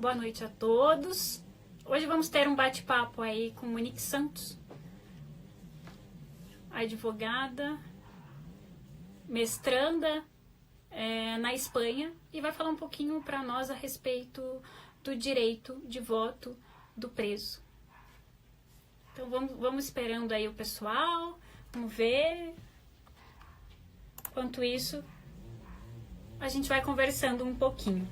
boa noite a todos. Hoje vamos ter um bate-papo aí com Monique Santos, advogada, mestranda na Espanha, e vai falar um pouquinho para nós a respeito do direito de voto do preso. Então vamos esperando aí o pessoal, vamos ver. Enquanto isso, a gente vai conversando um pouquinho.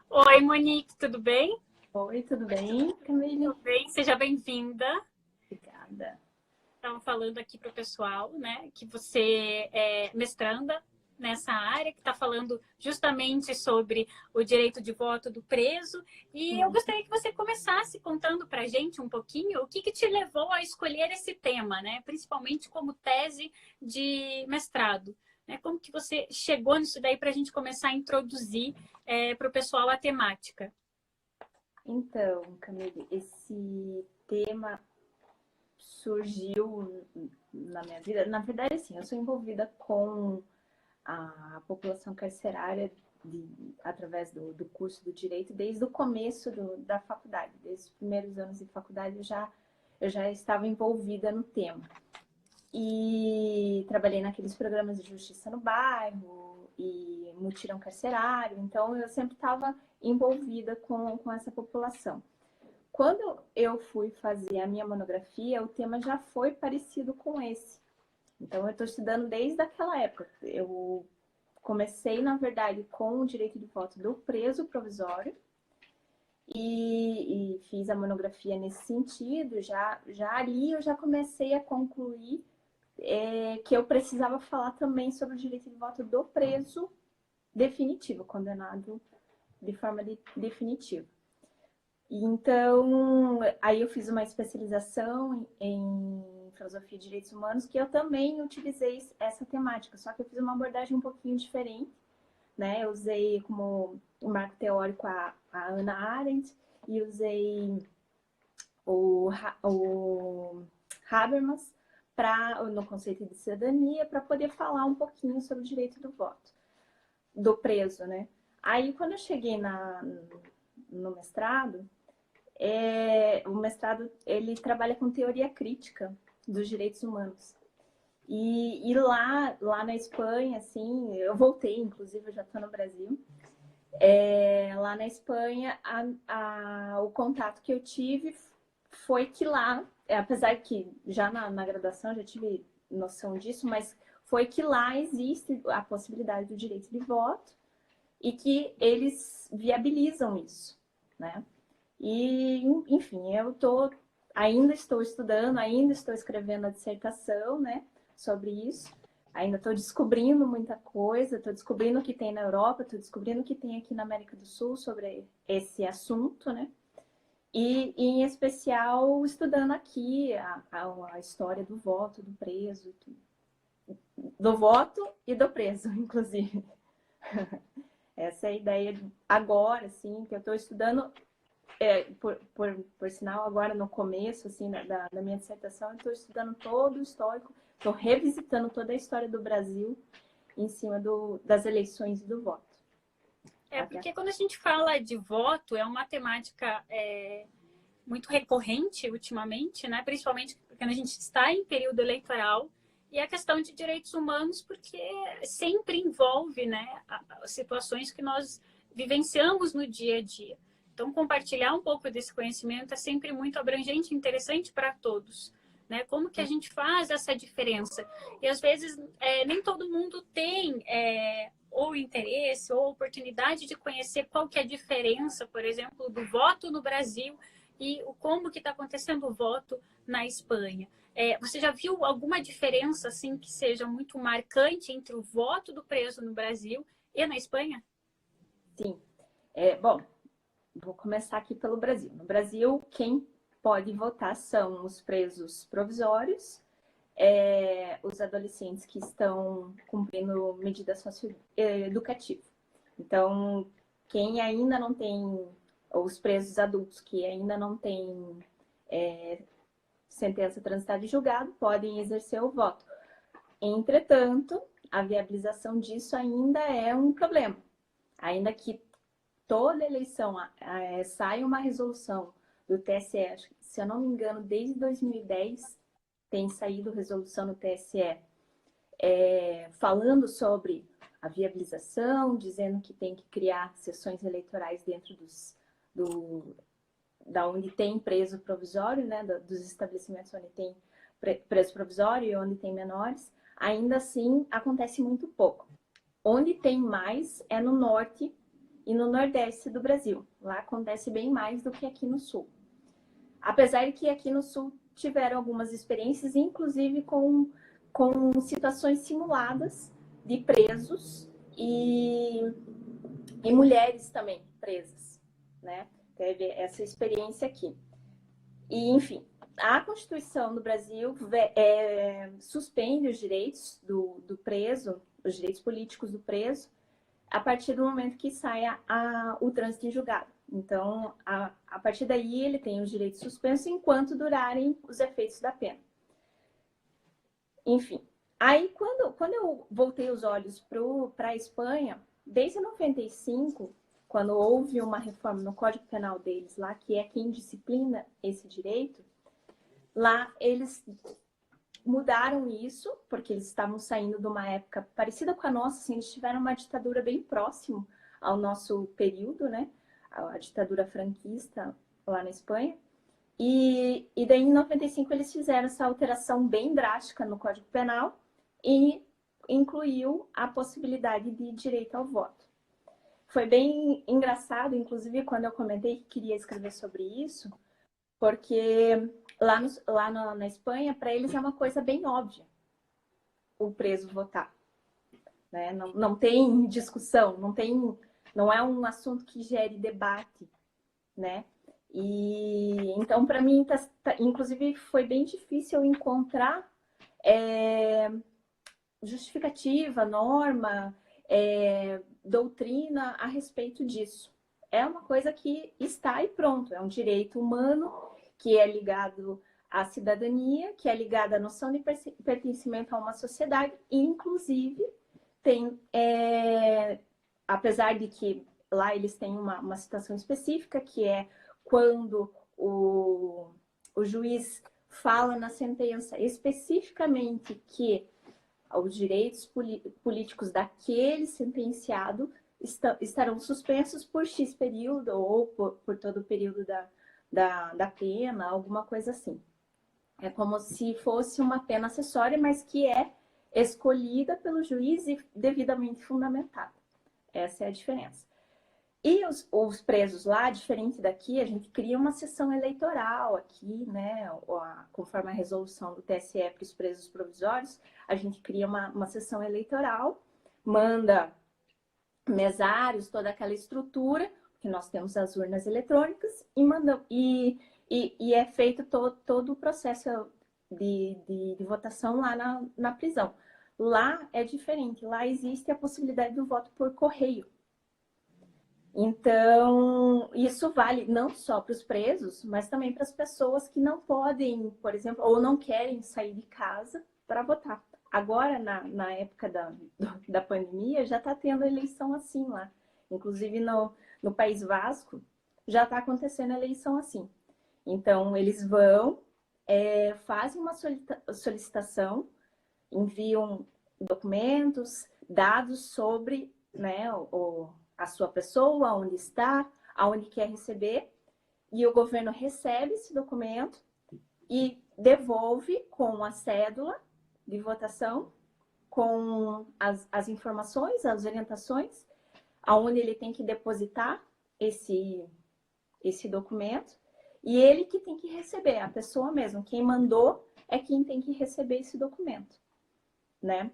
Oi, Monique, tudo bem? Oi, tudo bem, Camille? Tudo bem, seja bem-vinda. Obrigada. Estava falando aqui para o pessoal, né, que você é mestranda nessa área, que está falando justamente sobre o direito de voto do preso. E eu gostaria que você começasse contando para a gente um pouquinho o que te levou a escolher esse tema, né, principalmente como tese de mestrado. Né? Como que você chegou nisso daí para a gente começar a introduzir para o pessoal a temática? Então, Camille, esse tema surgiu na minha vida. Na verdade, assim, eu sou envolvida com a população carcerária através do curso do direito desde o começo da faculdade. Desde os primeiros anos de faculdade eu já estava envolvida no tema. E trabalhei naqueles programas de justiça no bairro e mutirão carcerário, então eu sempre estava envolvida com essa população. Quando eu fui fazer a minha monografia, o tema já foi parecido com esse. Então eu estou estudando desde aquela época. Eu comecei, na verdade, com o direito de voto do preso provisório e fiz a monografia nesse sentido. Já ali eu já comecei a concluir que eu precisava falar também sobre o direito de voto do preso definitivo, condenado de forma definitiva. Então, aí eu fiz uma especialização em filosofia de direitos humanos, que eu também utilizei essa temática, só que eu fiz uma abordagem um pouquinho diferente, né? Eu usei como marco teórico a Hannah Arendt e usei o Habermas no conceito de cidadania, para poder falar um pouquinho sobre o direito do voto do preso, né? Aí, quando eu cheguei no mestrado, o mestrado ele trabalha com teoria crítica dos direitos humanos. E lá na Espanha, assim, eu voltei, inclusive, eu já estou no Brasil. Lá na Espanha, o contato que eu tive foi que lá, apesar que já na graduação já tive noção disso, mas foi que lá existe a possibilidade do direito de voto e que eles viabilizam isso, né? E, enfim, ainda estou estudando, ainda estou escrevendo a dissertação, né, sobre isso. Ainda estou descobrindo muita coisa, estou descobrindo o que tem na Europa, estou descobrindo o que tem aqui na América do Sul sobre esse assunto, né? E, em especial, estudando aqui a história do voto, do preso, do voto e do preso, inclusive. Essa é a ideia agora, assim, que eu estou estudando, por sinal, agora no começo, assim, da minha dissertação, eu estou estudando todo o histórico, estou revisitando toda a história do Brasil em cima das eleições e do voto. Porque quando a gente fala de voto, é uma temática muito recorrente ultimamente, né? Principalmente quando a gente está em período eleitoral, e a questão de direitos humanos, porque sempre envolve, né, situações que nós vivenciamos no dia a dia. Então, compartilhar um pouco desse conhecimento é sempre muito abrangente e interessante para todos. Né? Como que a gente faz essa diferença? E, às vezes, nem todo mundo tem ou interesse ou oportunidade de conhecer qual que é a diferença, por exemplo, do voto no Brasil e como que está acontecendo o voto na Espanha. Você já viu alguma diferença assim que seja muito marcante entre o voto do preso no Brasil e na Espanha? Sim. Bom, vou começar aqui pelo Brasil. No Brasil, quem pode votar são os presos provisórios, os adolescentes que estão cumprindo medida socioeducativa. Então, quem ainda não tem, os presos adultos que ainda não têm sentença transitada e julgado, podem exercer o voto. Entretanto, a viabilização disso ainda é um problema. Ainda que toda eleição saia uma resolução do TSE, se eu não me engano, desde 2010 tem saído resolução no TSE falando sobre a viabilização, dizendo que tem que criar sessões eleitorais dentro da onde tem preso provisório, né, dos estabelecimentos onde tem preso provisório e onde tem menores. Ainda assim, acontece muito pouco. Onde tem mais é no norte e no nordeste do Brasil. Lá acontece bem mais do que aqui no sul. Apesar de que aqui no sul tiveram algumas experiências, inclusive com situações simuladas de presos e mulheres também presas, né? Teve essa experiência aqui. E, enfim, a Constituição do Brasil suspende os direitos do preso, os direitos políticos do preso, a partir do momento que saia o trânsito em julgado. Então, a partir daí, ele tem os direitos suspensos enquanto durarem os efeitos da pena. Enfim, aí quando eu voltei os olhos para a Espanha, desde 95, quando houve uma reforma no Código Penal deles lá, que é quem disciplina esse direito, lá eles mudaram isso, porque eles estavam saindo de uma época parecida com a nossa, assim, eles tiveram uma ditadura bem próximo ao nosso período, né? A ditadura franquista lá na Espanha. E daí, em 95, eles fizeram essa alteração bem drástica no Código Penal e incluiu a possibilidade de direito ao voto. Foi bem engraçado, inclusive, quando eu comentei que queria escrever sobre isso, porque na Espanha, para eles é uma coisa bem óbvia o preso votar. Né? Não tem discussão, não é um assunto que gere debate, né? E então, para mim, inclusive, foi bem difícil encontrar justificativa, norma, doutrina a respeito disso. É uma coisa que está e pronto, é um direito humano que é ligado à cidadania, que é ligado à noção de pertencimento a uma sociedade, e inclusive tem, apesar de que lá eles têm uma situação específica, que é quando o juiz fala na sentença especificamente que os direitos políticos daquele sentenciado estarão suspensos por X período ou por todo o período da pena, alguma coisa assim. É como se fosse uma pena acessória, mas que é escolhida pelo juiz e devidamente fundamentada. Essa é a diferença. E os presos lá, diferente daqui, a gente cria uma sessão eleitoral aqui, né? Conforme a resolução do TSE para os presos provisórios, a gente cria uma sessão eleitoral, manda mesários, toda aquela estrutura, que nós temos as urnas eletrônicas, e é feito todo o processo de votação lá na prisão. Lá é diferente, lá existe a possibilidade do voto por correio. Então, isso vale não só para os presos, mas também para as pessoas que não podem, por exemplo, ou não querem sair de casa para votar. Agora, na época da pandemia, já está tendo eleição assim lá. Inclusive, no País Vasco, já está acontecendo eleição assim. Então, eles vão, fazem uma solicitação, enviam documentos, dados sobre, né, a sua pessoa, onde está, aonde quer receber, e o governo recebe esse documento e devolve com a cédula de votação, com as informações, as orientações, aonde ele tem que depositar esse documento, e ele que tem que receber, a pessoa mesmo, quem mandou é quem tem que receber esse documento, né?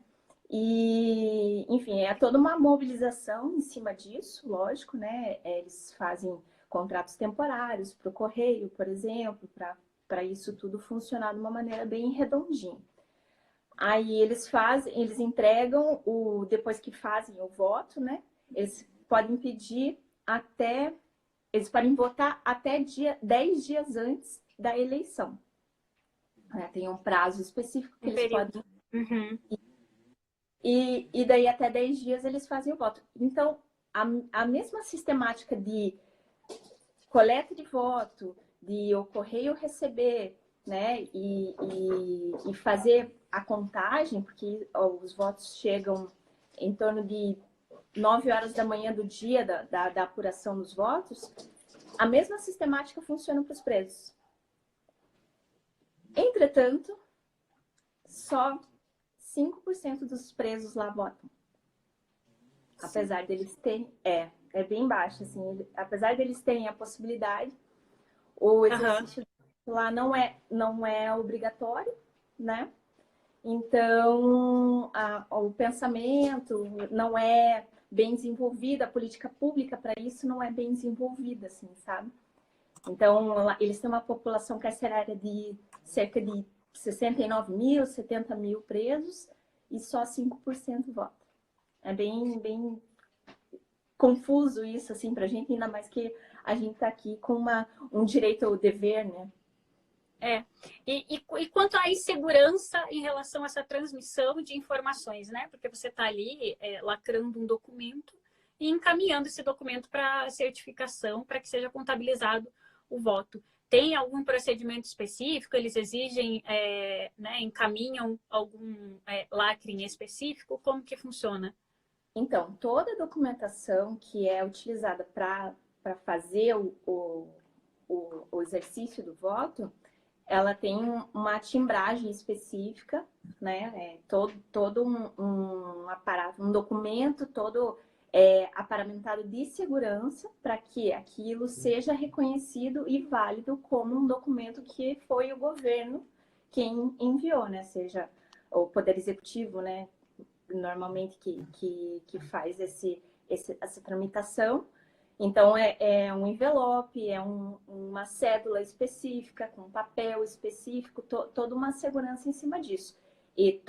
E, enfim, é toda uma mobilização em cima disso, lógico, né? Eles fazem contratos temporários para o correio, por exemplo, para isso tudo funcionar de uma maneira bem redondinha. Aí eles entregam depois que fazem o voto, né? Eles podem pedir eles podem votar até 10 dias antes da eleição. Tem um prazo específico que eles podem. Uhum. E daí até 10 dias eles fazem o voto. Então, a mesma sistemática de coleta de voto, de o correio receber, né, e fazer a contagem, porque os votos chegam em torno de 9 horas da manhã do dia da apuração dos votos, a mesma sistemática funciona para os presos. Entretanto, só 5% dos presos lá votam. Apesar deles terem... É bem baixo, assim. Apesar deles terem a possibilidade, o exercício lá não é obrigatório, né? Então, o pensamento não é bem desenvolvido, a política pública para isso não é bem desenvolvida, assim, sabe? Então, eles têm uma população carcerária de cerca de 69 mil, 70 mil presos e só 5% votam. É bem confuso isso, assim, pra gente, ainda mais que a gente tá aqui com um direito ao dever, né? E quanto à insegurança em relação a essa transmissão de informações, né? Porque você está ali lacrando um documento e encaminhando esse documento para certificação, para que seja contabilizado o voto. Tem algum procedimento específico? Eles exigem, né, encaminham algum lacre em específico? Como que funciona? Então, toda a documentação que é utilizada para fazer o exercício do voto, ela tem uma timbragem específica, né? Todo um aparato, um documento todo aparamentado de segurança para que aquilo seja reconhecido e válido como um documento que foi o governo quem enviou, né? Seja o Poder Executivo, né? Normalmente que faz essa tramitação. Então, é um envelope, uma cédula específica, com papel específico, toda uma segurança em cima disso. E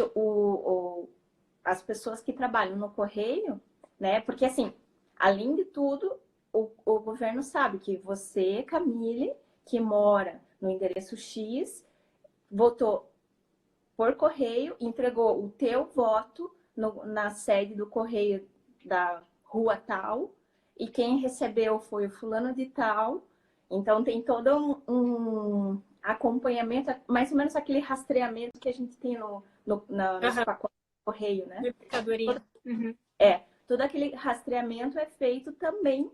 as pessoas que trabalham no correio, né? Porque, assim, além de tudo, o governo sabe que você, Camille, que mora no endereço X, votou por correio, entregou o teu voto na sede do correio da rua tal, e quem recebeu foi o fulano de tal. Então tem todo um acompanhamento, mais ou menos aquele rastreamento que a gente tem nos pacotes do correio, né? Mercadoria. Todo aquele rastreamento é feito também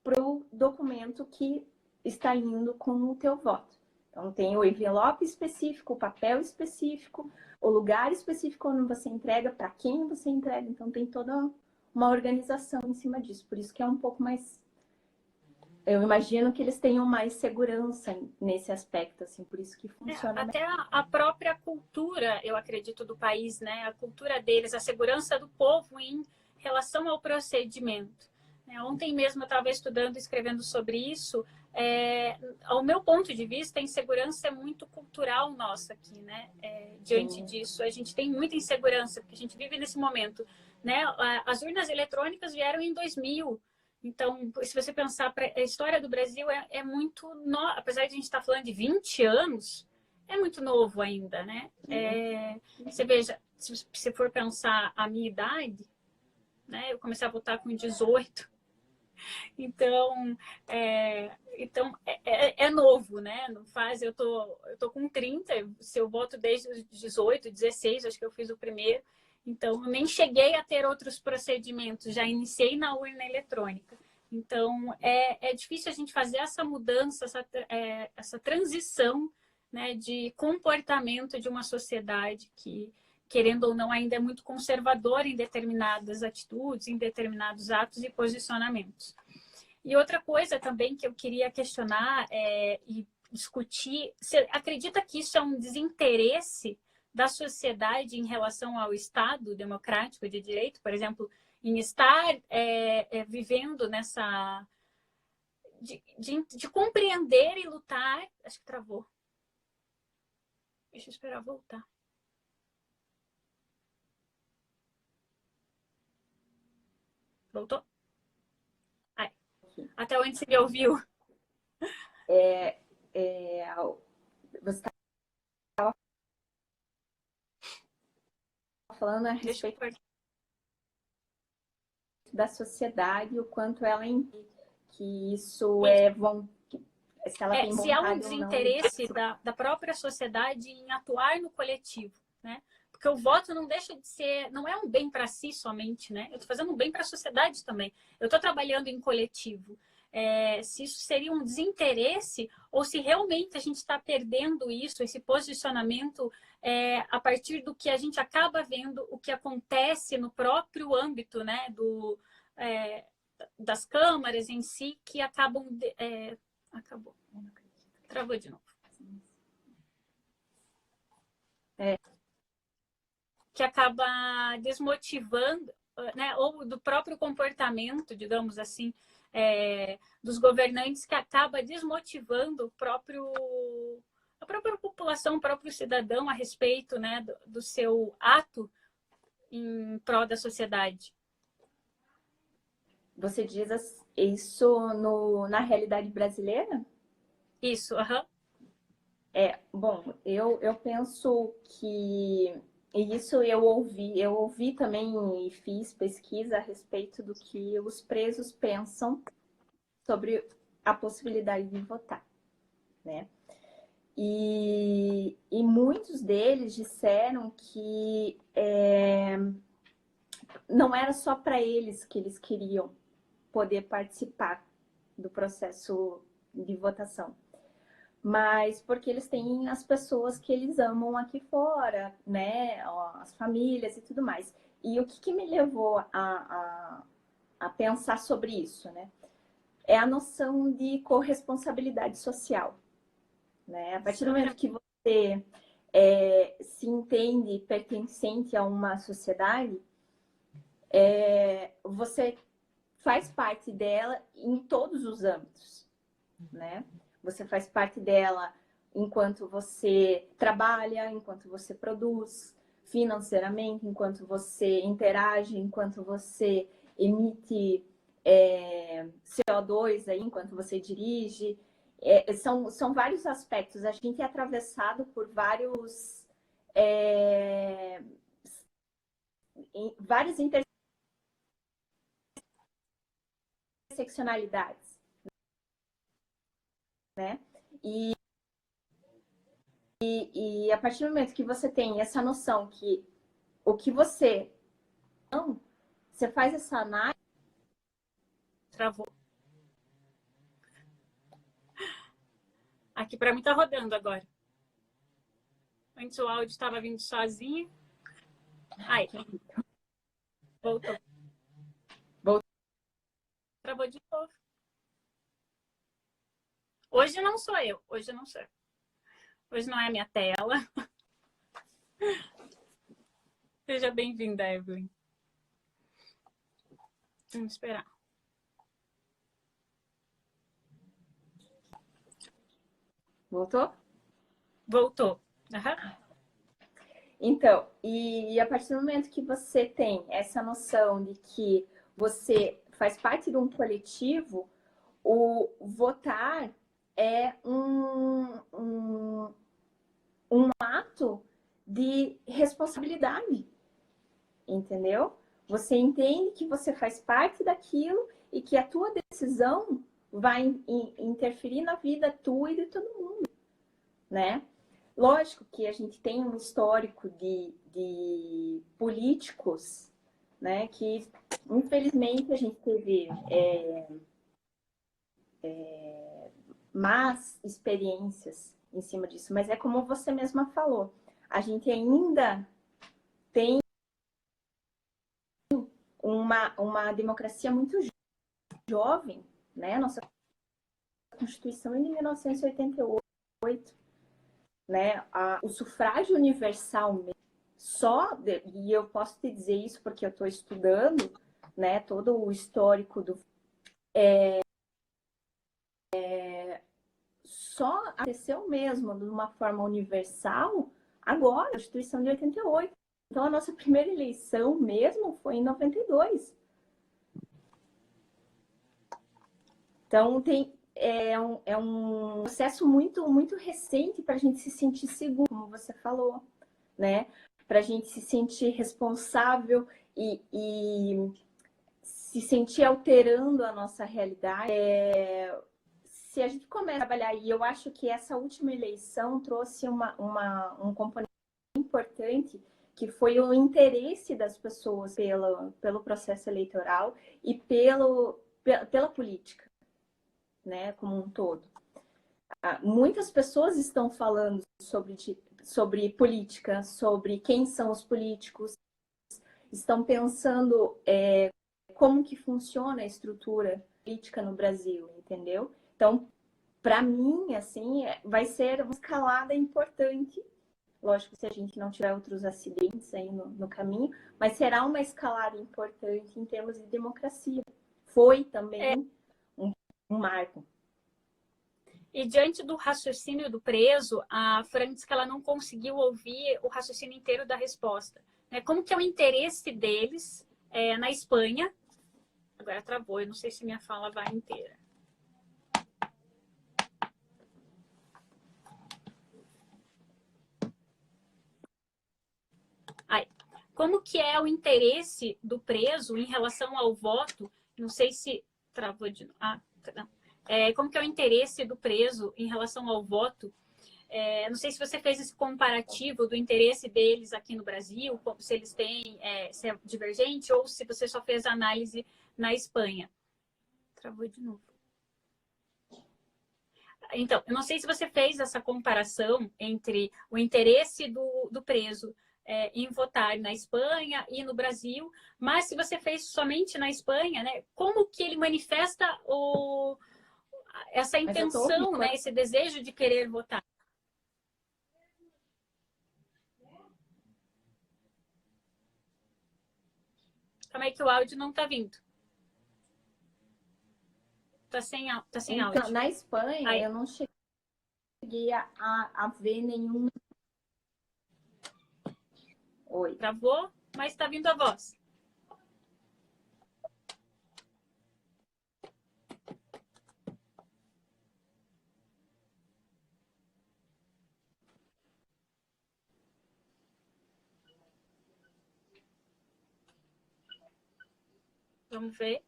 para o documento que está indo com o teu voto. Então, tem o envelope específico, o papel específico, o lugar específico onde você entrega, para quem você entrega. Então, tem toda uma organização em cima disso. Por isso que é um pouco mais... Eu imagino que eles tenham mais segurança nesse aspecto, assim, por isso que funciona até a própria cultura, eu acredito, do país, né? A cultura deles, a segurança do povo em relação ao procedimento. Ontem mesmo eu estava estudando, escrevendo sobre isso. Ao meu ponto de vista, a insegurança é muito cultural nossa aqui, né? Diante disso, a gente tem muita insegurança, porque a gente vive nesse momento, né? As urnas eletrônicas vieram em 2000. Então, se você pensar, a história do Brasil é muito... Apesar de a gente estar falando de 20 anos, é muito novo ainda, né? Você veja, se você for pensar a minha idade, né? Eu comecei a votar com 18. Então, é novo, né? Não faz, eu tô com 30, se eu voto desde os 18, 16, acho que eu fiz o primeiro. Então, eu nem cheguei a ter outros procedimentos, já iniciei na urna eletrônica. Então, é difícil a gente fazer essa mudança, essa transição, né, de comportamento de uma sociedade que, querendo ou não, ainda é muito conservadora em determinadas atitudes, em determinados atos e posicionamentos. E outra coisa também que eu queria questionar e discutir, você acredita que isso é um desinteresse da sociedade em relação ao Estado democrático de direito, por exemplo, em estar vivendo nessa... De compreender e lutar... Acho que travou. Deixa eu esperar voltar. Voltou? Ai. Até onde você me ouviu? Você estava falando a respeito da sociedade, o quanto ela que isso se ela tem se há um vontade ou não de desinteresse da própria sociedade em atuar no coletivo, né? Porque o voto não deixa de ser, não é um bem para si somente, né? Eu estou fazendo um bem para a sociedade também. Eu estou trabalhando em coletivo. Se isso seria um desinteresse ou se realmente a gente está perdendo isso, esse posicionamento, a partir do que a gente acaba vendo, o que acontece no próprio âmbito, né, das câmaras em si, que acabam... Acabou. Travou de novo. Que acaba desmotivando, né, ou do próprio comportamento, digamos assim, dos governantes, que acaba desmotivando a própria população, o próprio cidadão a respeito, né, do seu ato em prol da sociedade. Você diz isso na realidade brasileira? Isso, aham. Bom, eu penso que isso eu ouvi também e fiz pesquisa a respeito do que os presos pensam sobre a possibilidade de votar, né? E muitos deles disseram que não era só para eles que eles queriam poder participar do processo de votação, mas porque eles têm as pessoas que eles amam aqui fora, né, as famílias e tudo mais. E o que me levou a pensar sobre isso, né, é a noção de corresponsabilidade social, né? A partir do momento que você se entende pertencente a uma sociedade, você faz parte dela em todos os âmbitos, né? Você faz parte dela enquanto você trabalha, enquanto você produz financeiramente, enquanto você interage, enquanto você emite CO2 aí, enquanto você dirige. São vários aspectos. A gente é atravessado por várias interseccionalidades, né? E a partir do momento que você tem essa noção que o que você não, você faz essa análise. Travou. Aqui para mim tá rodando agora. Antes o áudio estava vindo sozinho. Aí. Voltou. Travou de novo. Hoje não sou eu. Hoje não sou eu. Hoje não é a minha tela. Seja bem-vinda, Evelyn. Vamos esperar. Voltou? Voltou. Uhum. Então, e a partir do momento que você tem essa noção de que você faz parte de um coletivo, o votar é um ato de responsabilidade, entendeu? Você entende que você faz parte daquilo e que a tua decisão vai interferir na vida tua e de todo mundo, né? Lógico que a gente tem um histórico de políticos, né, que infelizmente a gente teve más experiências em cima disso, mas é como você mesma falou, a gente ainda tem uma democracia muito jovem, né? Nossa Constituição é de 1988. né? O sufrágio universal e eu posso te dizer isso porque eu estou estudando, né, todo o histórico só aconteceu mesmo de uma forma universal agora, a Constituição de 88. Então, a nossa primeira eleição mesmo foi em 92. Então, é um processo muito recente para a gente se sentir seguro, como você falou, né? Para a gente se sentir responsável e se sentir alterando a nossa realidade. Se a gente começa a trabalhar, e eu acho que essa última eleição trouxe um componente importante, que foi o interesse das pessoas pelo processo eleitoral e pela política, né, como um todo. Muitas pessoas estão falando sobre política, sobre quem são os políticos, estão pensando como que funciona a estrutura política no Brasil, entendeu? Então, para mim, assim, vai ser uma escalada importante. Lógico, se a gente não tiver outros acidentes aí no caminho, mas será uma escalada importante em termos de democracia. Foi também um marco. E diante do raciocínio do preso, a Fran disse que ela não conseguiu ouvir o raciocínio inteiro da resposta. Como que é o interesse deles na Espanha? Agora travou, eu não sei se minha fala vai inteira. Aí. Como que é o interesse do preso em relação ao voto? Não sei se travou de novo. Não. Como que é o interesse do preso em relação ao voto? Não sei se você fez esse comparativo do interesse deles aqui no Brasil, se eles têm, se é divergente, ou se você só fez análise na Espanha. Travou de novo. Então, eu não sei se você fez essa comparação entre o interesse do preso em votar na Espanha e no Brasil, mas se você fez somente na Espanha, né, como que ele manifesta essa intenção, né, esse desejo de querer votar? Calma aí que o áudio não está vindo. Tá sem Então, áudio. na Espanha, eu não cheguei a ver nenhum... Oi. Travou, mas está vindo a voz. Vamos ver.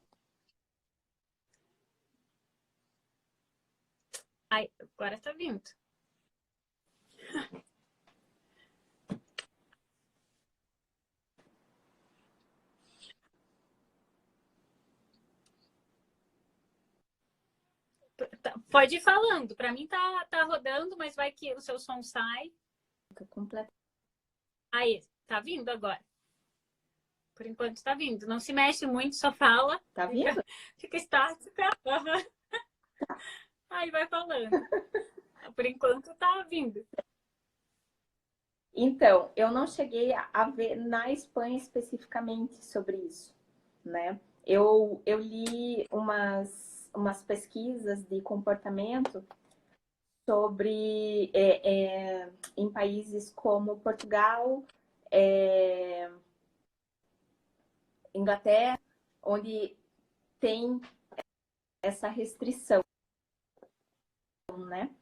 Ai, agora está vindo. Pode ir falando. Para mim tá rodando, mas vai que o seu som sai. Aí, tá vindo agora. Por enquanto está vindo. Não se mexe muito, só fala. Tá vindo? Fica estática. Aí vai falando. Por enquanto tá vindo. Então, eu não cheguei a ver na Espanha especificamente sobre isso, né? Eu li umas pesquisas de comportamento sobre em países como Portugal, Inglaterra, onde tem essa restrição, né?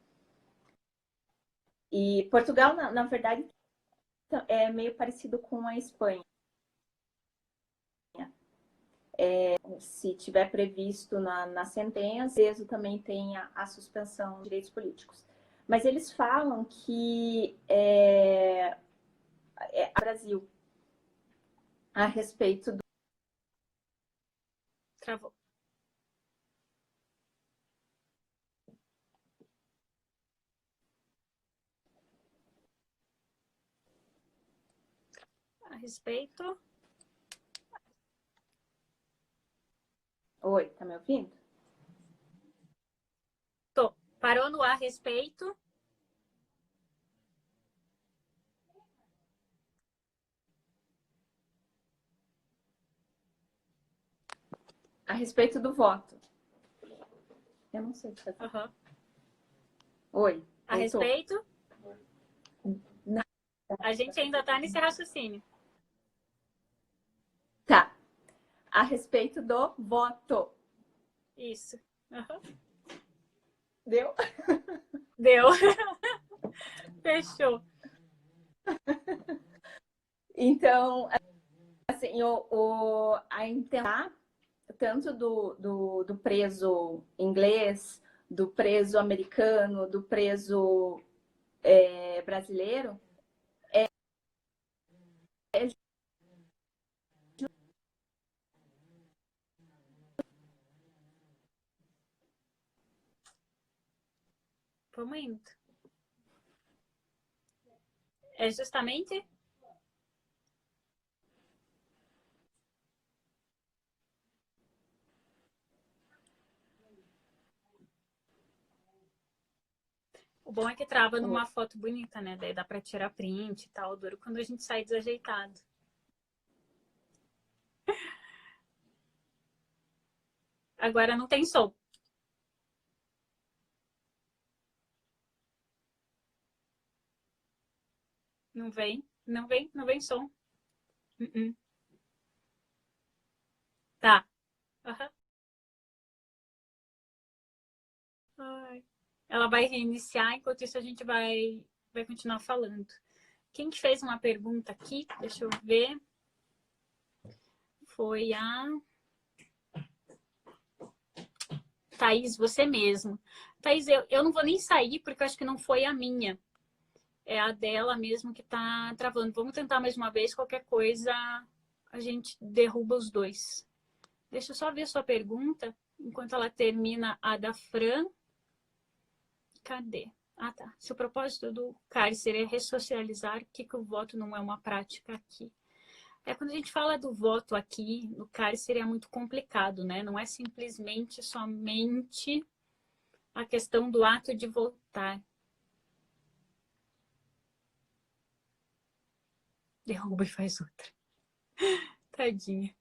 E Portugal, na verdade, é meio parecido com a Espanha. Se tiver previsto na sentença, o preso também tem a suspensão de direitos políticos. Mas eles falam que Brasil a respeito do... Travou. A respeito... Oi, tá me ouvindo? Tô. Parou no a respeito... A respeito do voto. Eu não sei o que fazer. Uhum. Oi. A voltou. respeito? Não. A gente ainda tá nesse raciocínio. Tá. A respeito do voto. Isso. Uhum. Deu? Deu. Fechou. Então, assim, a intenção tanto do preso inglês, do preso americano, do preso brasileiro, Vamos indo. É justamente... O bom é que trava numa foto bonita, né? Daí dá pra tirar print e tal. Duro quando a gente sai desajeitado. Agora não tem som. Não vem, não vem, não vem som. Tá. Uhum. Ai. Ela vai reiniciar, enquanto isso a gente vai continuar falando. Quem que fez uma pergunta aqui? Deixa eu ver. Foi a Thaís, você mesmo. Thaís, eu não vou nem sair, porque eu acho que não foi a minha. É a dela mesmo que tá travando. Vamos tentar mais uma vez, qualquer coisa a gente derruba os dois. Deixa eu só ver a sua pergunta, enquanto ela termina a da Fran. Cadê? Ah, tá. Se o propósito do cárcere é ressocializar, por que o voto não é uma prática aqui? Quando a gente fala do voto aqui, no cárcere é muito complicado, né? Não é simplesmente somente a questão do ato de votar. Derruba e faz outra. Tadinha.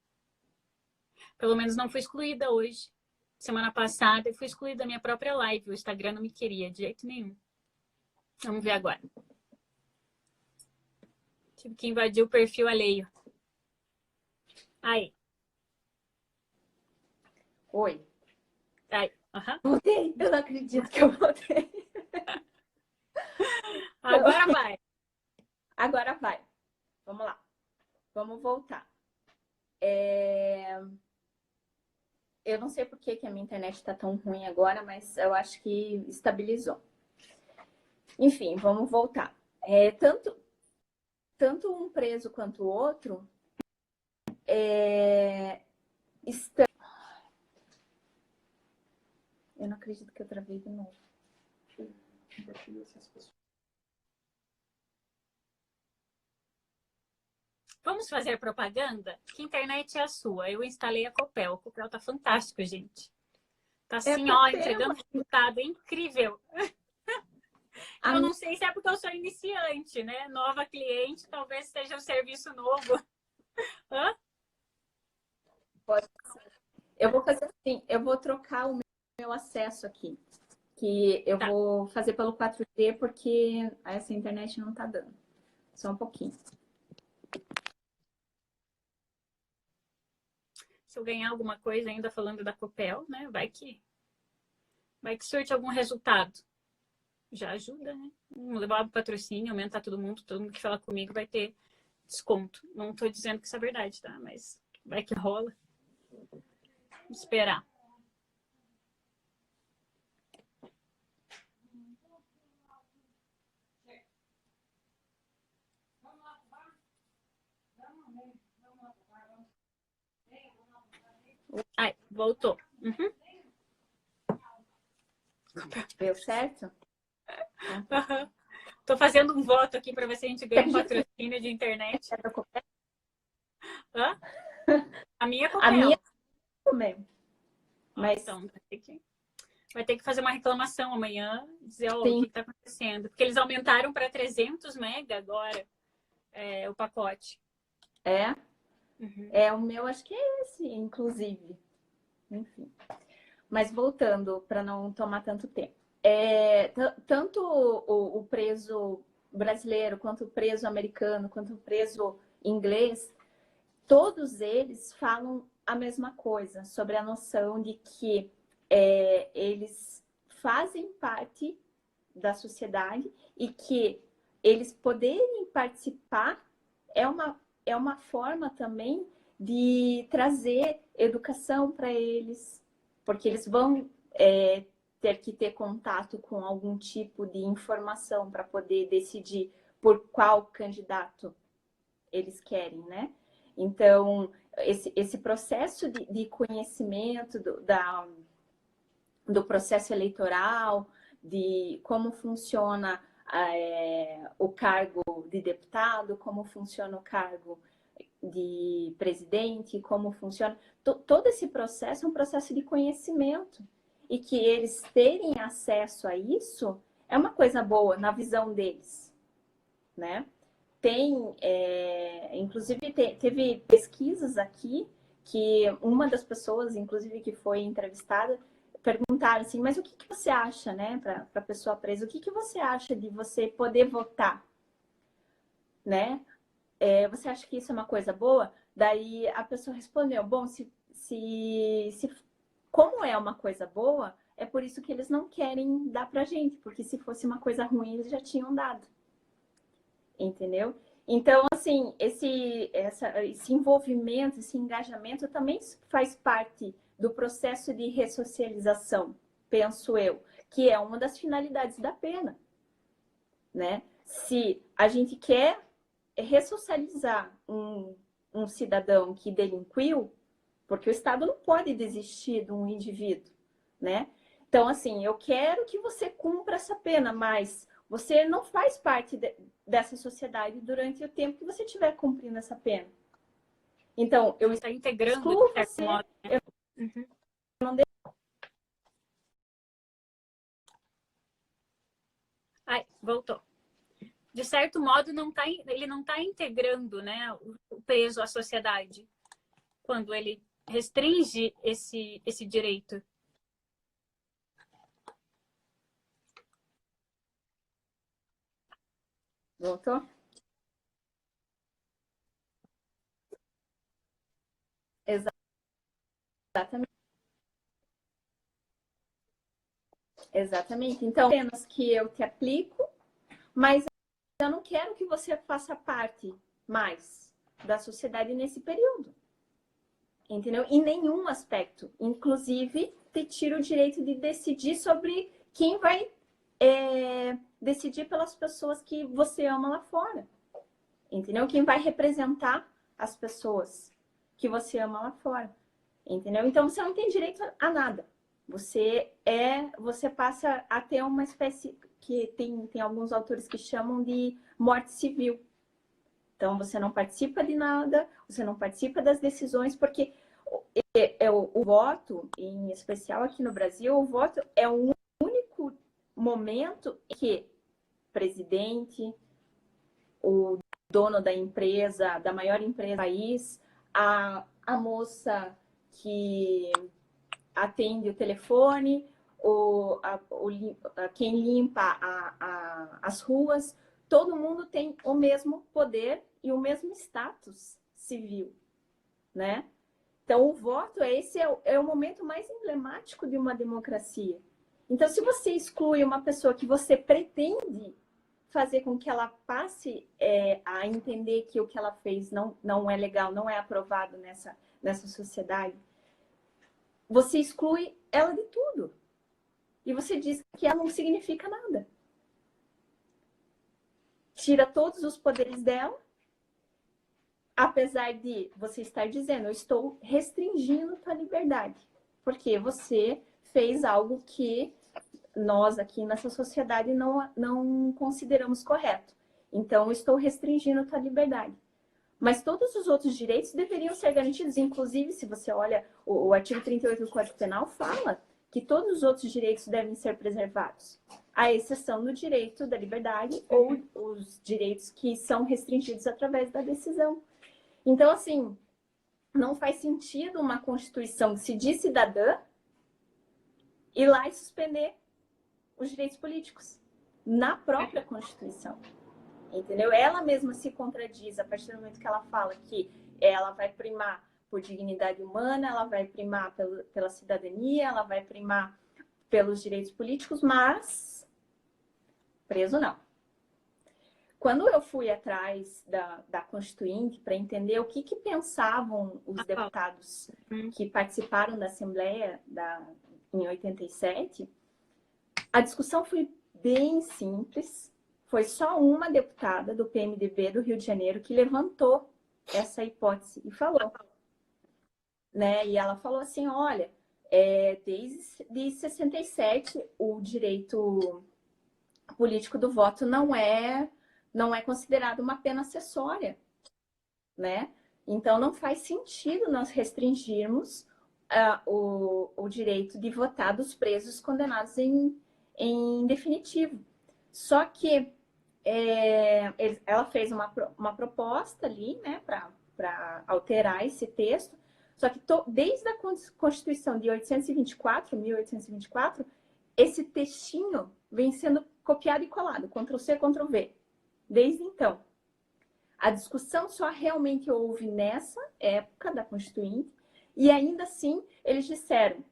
Pelo menos não fui excluída hoje. Semana passada eu fui excluída da minha própria live. O Instagram não me queria de jeito nenhum. Vamos ver agora. Tive que invadir o perfil alheio. Aí. Oi. Aí. Uhum. Voltei. Eu não acredito que eu voltei. Agora vai. Agora vai. Vamos lá. Vamos voltar. Eu não sei por que a minha internet está tão ruim agora, mas eu acho que estabilizou. Enfim, vamos voltar. Tanto um preso quanto o outro estão... Eu não acredito que eu travei de novo. Vamos fazer propaganda? Que internet é a sua? Eu instalei a Copel. A Copel tá fantástico, gente. Tá assim, ó, entregando resultado incrível. Eu não sei se é porque eu sou iniciante, né? Nova cliente, talvez seja um serviço novo. Hã? Pode ser. Eu vou fazer assim, eu vou trocar o meu acesso aqui. Que eu vou fazer pelo 4G porque essa internet não tá dando. Só um pouquinho. Se eu ganhar alguma coisa ainda falando da Copel, né? Vai que surte algum resultado. Já ajuda, né? Levar o patrocínio, aumentar todo mundo que fala comigo vai ter desconto. Não tô dizendo que isso é verdade, tá? Mas vai que rola. Vamos esperar. Ai, voltou. Uhum. Deu certo? Uhum. Tô fazendo um voto aqui para ver se a gente ganha um patrocínio de internet. Hã? A minha é Copel. A minha também. Mas... Então, vai ter que fazer uma reclamação amanhã, dizer, ó, o que está acontecendo. Porque eles aumentaram para 300 mega agora o pacote. Uhum. O meu acho que é esse, inclusive. Enfim. Mas voltando, para não tomar tanto tempo. Tanto o preso brasileiro, quanto o preso americano, quanto o preso inglês, todos eles falam a mesma coisa, sobre a noção de que eles fazem parte da sociedade e que eles poderem participar é uma forma também de trazer educação para eles, porque eles vão ter que ter contato com algum tipo de informação para poder decidir por qual candidato eles querem, né? Então, esse processo de conhecimento do processo eleitoral, de como funciona o cargo de deputado, como funciona o cargo de presidente, como funciona. Todo esse processo é um processo de conhecimento. E que eles terem acesso a isso é uma coisa boa na visão deles, né? Inclusive, teve pesquisas aqui que uma das pessoas, inclusive, que foi entrevistada, perguntaram assim, mas o que você acha, né, para a pessoa presa, o que você acha de você poder votar, né? Você acha que isso é uma coisa boa? Daí a pessoa respondeu, bom, como é uma coisa boa, é por isso que eles não querem dar pra gente, porque se fosse uma coisa ruim, eles já tinham dado. Entendeu? Então, assim, esse envolvimento, esse engajamento também faz parte do processo de ressocialização, penso eu, que é uma das finalidades da pena, né? Se a gente quer ressocializar um cidadão que delinquiu, porque o Estado não pode desistir de um indivíduo, né? Então, assim, eu quero que você cumpra essa pena, mas você não faz parte dessa sociedade durante o tempo que você estiver cumprindo essa pena. Então, eu está integrando excluo de certo você. modo, né? Eu não Ai, voltou. De certo modo, ele não está integrando, né, o preso à sociedade quando ele restringe esse direito. Voltou? Exatamente. Exatamente. Então, penas que eu te aplico, mas eu não quero que você faça parte mais da sociedade nesse período. Entendeu? Em nenhum aspecto. Inclusive, te tira o direito de decidir sobre quem vai decidir pelas pessoas que você ama lá fora. Entendeu? Quem vai representar as pessoas que você ama lá fora. Entendeu? Então, você não tem direito a nada. Você passa a ter uma espécie que tem alguns autores que chamam de morte civil. Então, você não participa de nada, você não participa das decisões, porque o voto, em especial aqui no Brasil, o voto é o único momento em que o presidente, o dono da empresa, da maior empresa do país, a moça que atende o telefone, quem limpa as ruas, todo mundo tem o mesmo poder e o mesmo status civil, né? Então, o voto, esse é o momento mais emblemático de uma democracia. Então, se você exclui uma pessoa que você pretende fazer com que ela passe a entender que o que ela fez não é legal, não é aprovado nessa sociedade, você exclui ela de tudo. E você diz que ela não significa nada. Tira todos os poderes dela, apesar de você estar dizendo, eu estou restringindo tua liberdade, porque você fez algo que nós aqui nessa sociedade não consideramos correto. Então, eu estou restringindo tua liberdade. Mas todos os outros direitos deveriam ser garantidos. Inclusive, se você olha, o artigo 38 do Código Penal fala que todos os outros direitos devem ser preservados, à exceção do direito da liberdade ou os direitos que são restringidos através da decisão. Então, assim, não faz sentido uma Constituição que se diz cidadã ir lá e suspender os direitos políticos na própria Constituição. Entendeu? Ela mesma se contradiz a partir do momento que ela fala que ela vai primar por dignidade humana, ela vai primar pela cidadania, ela vai primar pelos direitos políticos, mas preso não. Quando eu fui atrás da Constituinte para entender o que pensavam os deputados que participaram da Assembleia em 87, a discussão foi bem simples. Foi só uma deputada do PMDB do Rio de Janeiro que levantou essa hipótese e falou. Né? E ela falou assim, olha, desde 67 o direito político do voto não é considerado uma pena acessória, né? Então não faz sentido nós restringirmos o direito de votar dos presos condenados em definitivo. Só que ela fez uma proposta ali, né, para alterar esse texto. Só que desde a Constituição de 1824, esse textinho vem sendo copiado e colado, Ctrl+C, Ctrl+V. Desde então. A discussão só realmente houve nessa época da Constituinte, e ainda assim eles disseram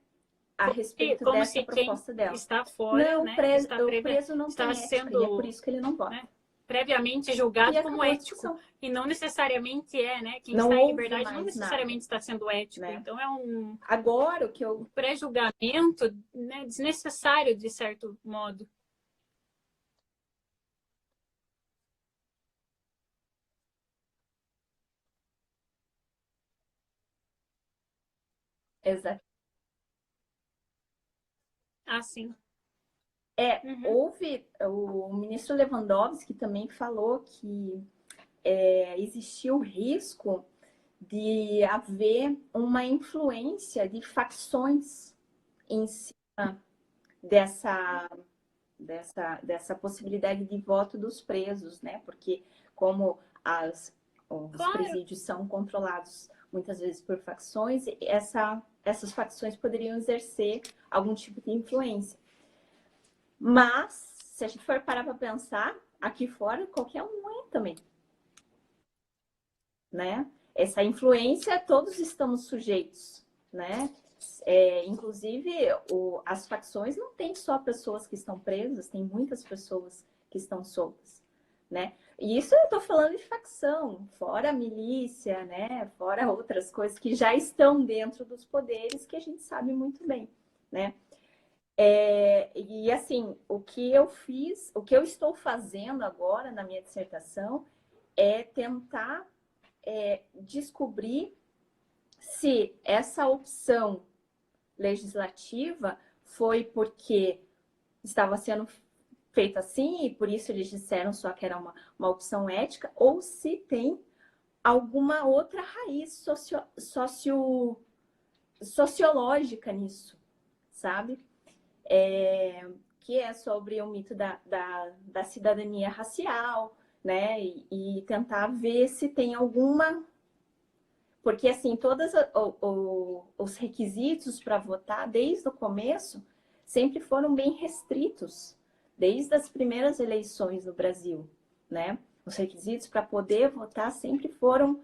a respeito dessa proposta dela. Está fora, não, né? O preso não tem ética, e é por isso que ele não vota. Né, previamente julgado como ético. E não necessariamente né? Quem está em liberdade não necessariamente está sendo ético. Né? Então é um... Agora, o que eu... pré-julgamento, né, desnecessário, de certo modo. Exato. Ah, sim. Houve, o ministro Lewandowski também falou que existiu o risco de haver uma influência de facções em cima dessa possibilidade de voto dos presos, né? Porque como os presídios são controlados muitas vezes por facções, essas facções poderiam exercer algum tipo de influência. Mas, se a gente for parar para pensar, aqui fora qualquer um é também. Né? Essa influência todos estamos sujeitos, né? Inclusive, as facções não tem só pessoas que estão presas, tem muitas pessoas que estão soltas, né? E isso eu estou falando de facção, fora a milícia, né? Fora outras coisas que já estão dentro dos poderes que a gente sabe muito bem, né? E assim, o que eu estou fazendo agora na minha dissertação é tentar descobrir se essa opção legislativa foi porque estava sendo feita assim e por isso eles disseram só que era uma opção ética, ou se tem alguma outra raiz sociológica nisso, sabe? Que é sobre o mito da cidadania racial, né? E tentar ver se tem alguma... Porque, assim, todos os requisitos para votar, desde o começo, sempre foram bem restritos, desde as primeiras eleições no Brasil, né? Os requisitos para poder votar sempre foram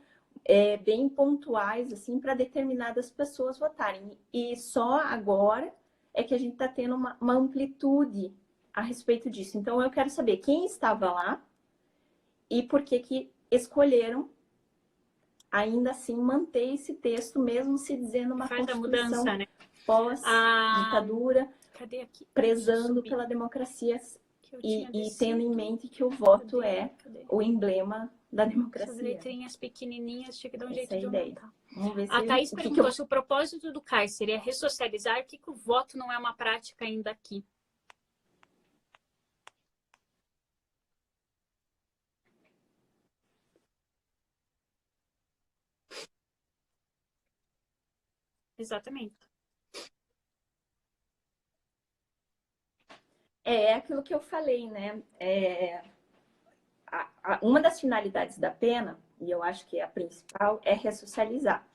bem pontuais, assim, para determinadas pessoas votarem. E só agora é que a gente está tendo uma amplitude a respeito disso. Então, eu quero saber quem estava lá e por que escolheram ainda assim manter esse texto, mesmo se dizendo uma Constituição mudança, né? pós-ditadura, prezando pela democracia e tendo em mente que o voto é o emblema da democracia. Essas letrinhas pequenininhas, tinha que dar um jeito de ideia. Vamos ver se a Thaís perguntou se o propósito do cárcere é ressocializar, que o voto não é uma prática ainda aqui. Exatamente. É aquilo que eu falei, né? Uma das finalidades da pena, e eu acho que a principal, é ressocializar,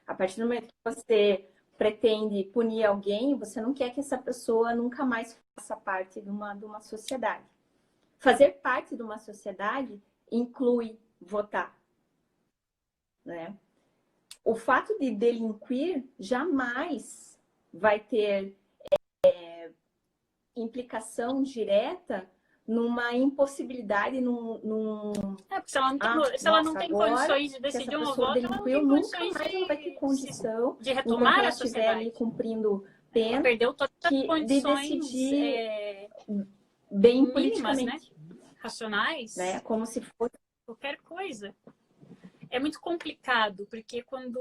A partir do momento que você pretende punir alguém, você não quer que essa pessoa nunca mais faça parte de uma sociedade. Fazer parte de uma sociedade inclui votar, né? O fato de delinquir jamais vai ter implicação direta numa impossibilidade, Porque se ela não tem, se ela não nossa, tem agora condições de que essa decidir um pessoa voto, ela não delinquiu, tem nunca condições mais ela vai ter condição, de enquanto retomar ela a estiver ali sociedade. cumprindo Ela pena, perdeu todas as de condições decidir bem mínimas, né? politicamente, Racionais, né? Como se fosse... qualquer coisa. É muito complicado, porque quando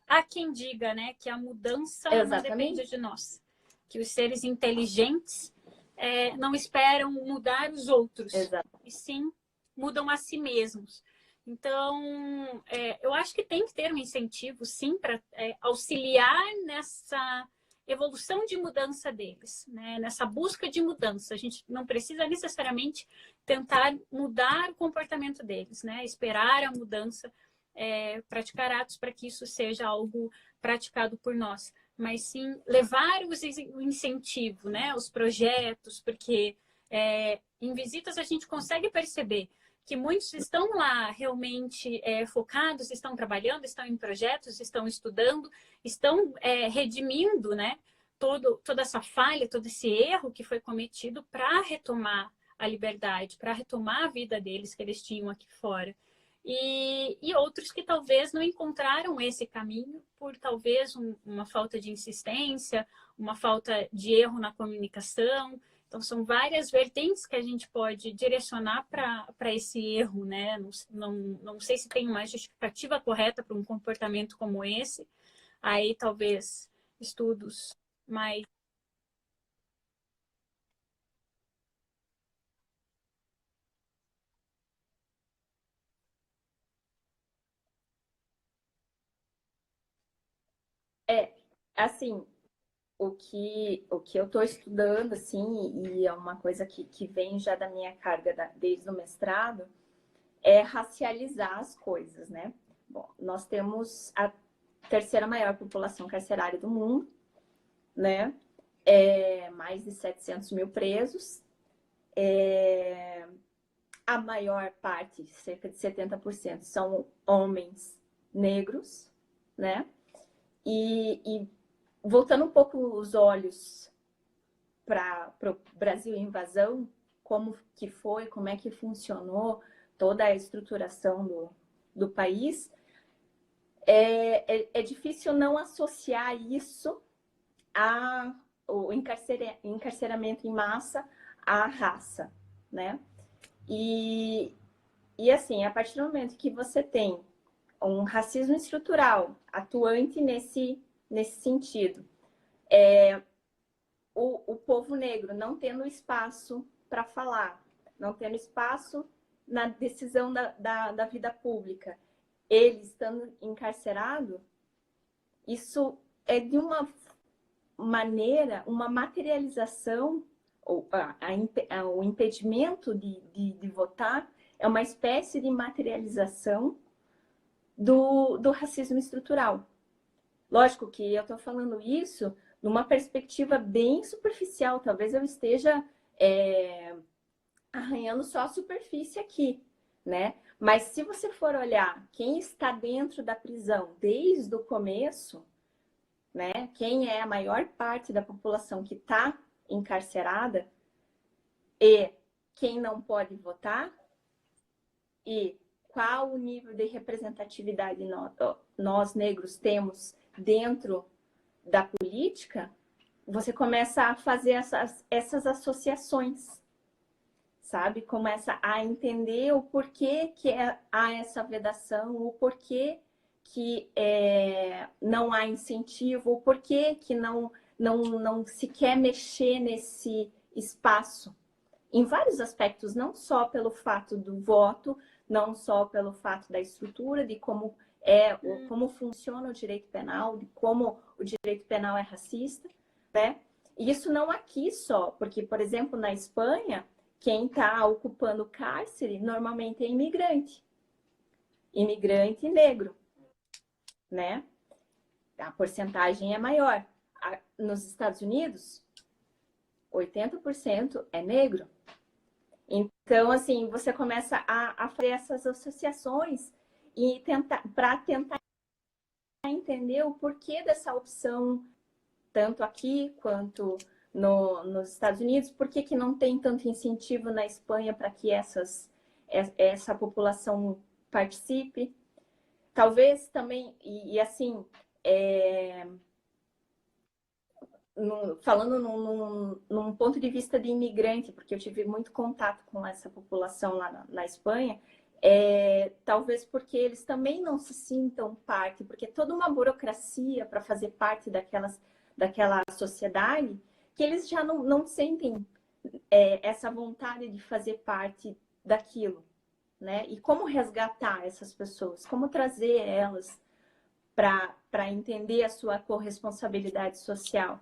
há quem diga, né, que a mudança não depende de nós, que os seres inteligentes não esperam mudar os outros, e sim mudam a si mesmos. Então, eu acho que tem que ter um incentivo, sim, para auxiliar nessa evolução de mudança deles, né? Nessa busca de mudança. A gente não precisa necessariamente tentar mudar o comportamento deles, né? Esperar a mudança, praticar atos para que isso seja algo praticado por nós, mas sim levar o incentivo, né? Os projetos, porque em visitas a gente consegue perceber que muitos estão lá realmente focados, estão trabalhando, estão em projetos, estão estudando, estão redimindo, né, toda essa falha, todo esse erro que foi cometido para retomar a liberdade, para retomar a vida deles que eles tinham aqui fora. E outros que talvez não encontraram esse caminho por talvez uma falta de insistência, uma falta de erro na comunicação. Então, são várias vertentes que a gente pode direcionar para esse erro, né? Não sei se tem uma justificativa correta para um comportamento como esse. Aí, talvez, estudos mais... Assim, o que eu estou estudando, assim, e é uma coisa que vem já da minha carga desde o mestrado, é racializar as coisas, né? Bom, nós temos a terceira maior população carcerária do mundo, né? Mais de 700 mil presos. A maior parte, cerca de 70%, são homens negros, né? E voltando um pouco os olhos para o Brasil Invasão, como que foi, como é que funcionou toda a estruturação do país, é difícil não associar isso ao encarceramento em massa à raça, né? E assim, a partir do momento que você tem um racismo estrutural atuante nesse sentido, o povo negro não tendo espaço para falar, não tendo espaço na decisão da vida pública, ele estando encarcerado, isso é de uma maneira, uma materialização, o impedimento de votar é uma espécie de materialização do racismo estrutural. Lógico que eu estou falando isso numa perspectiva bem superficial, talvez eu esteja arranhando só a superfície aqui, né? Mas se você for olhar quem está dentro da prisão desde o começo, né? Quem é a maior parte da população que está encarcerada e quem não pode votar e qual o nível de representatividade nós negros temos dentro da política, você começa a fazer essas associações, sabe? Começa a entender o porquê que há essa vedação, o porquê que não há incentivo, o porquê que não se quer mexer nesse espaço. Em vários aspectos, não só pelo fato do voto, não só pelo fato da estrutura, de como como funciona o direito penal, de como o direito penal é racista, né? E isso não aqui só, porque, por exemplo, na Espanha, quem está ocupando o cárcere normalmente é imigrante negro, né? a porcentagem é maior. Nos Estados Unidos, 80% é negro. Então, assim, você começa a fazer essas associações e para tentar entender o porquê dessa opção, tanto aqui quanto nos Estados Unidos, por que não tem tanto incentivo na Espanha para que essa população participe. Talvez também, e assim, falando num ponto de vista de imigrante, porque eu tive muito contato com essa população lá na Espanha, talvez porque eles também não se sintam parte, porque toda uma burocracia para fazer parte daquela sociedade, que eles já não sentem essa vontade de fazer parte daquilo, né? E como resgatar essas pessoas, como trazer elas para entender a sua corresponsabilidade social,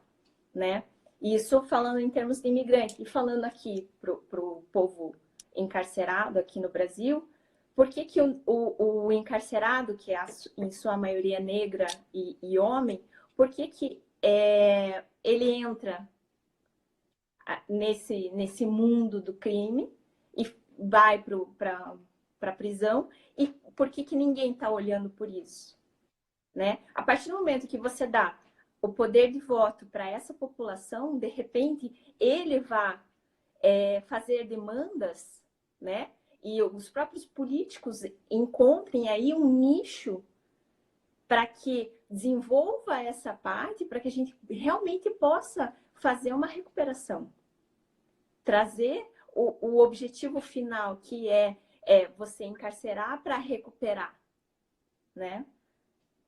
né? Isso falando em termos de imigrante. E falando aqui para o povo encarcerado aqui no Brasil, por que o encarcerado, que é em sua maioria negra e homem, por que ele entra nesse mundo do crime e vai para a prisão, e por que ninguém está olhando por isso? Né? A partir do momento que você dá o poder de voto para essa população, de repente ele vai fazer demandas, né? E os próprios políticos encontrem aí um nicho para que desenvolva essa parte, para que a gente realmente possa fazer uma recuperação. Trazer o objetivo final, que é você encarcerar para recuperar, né?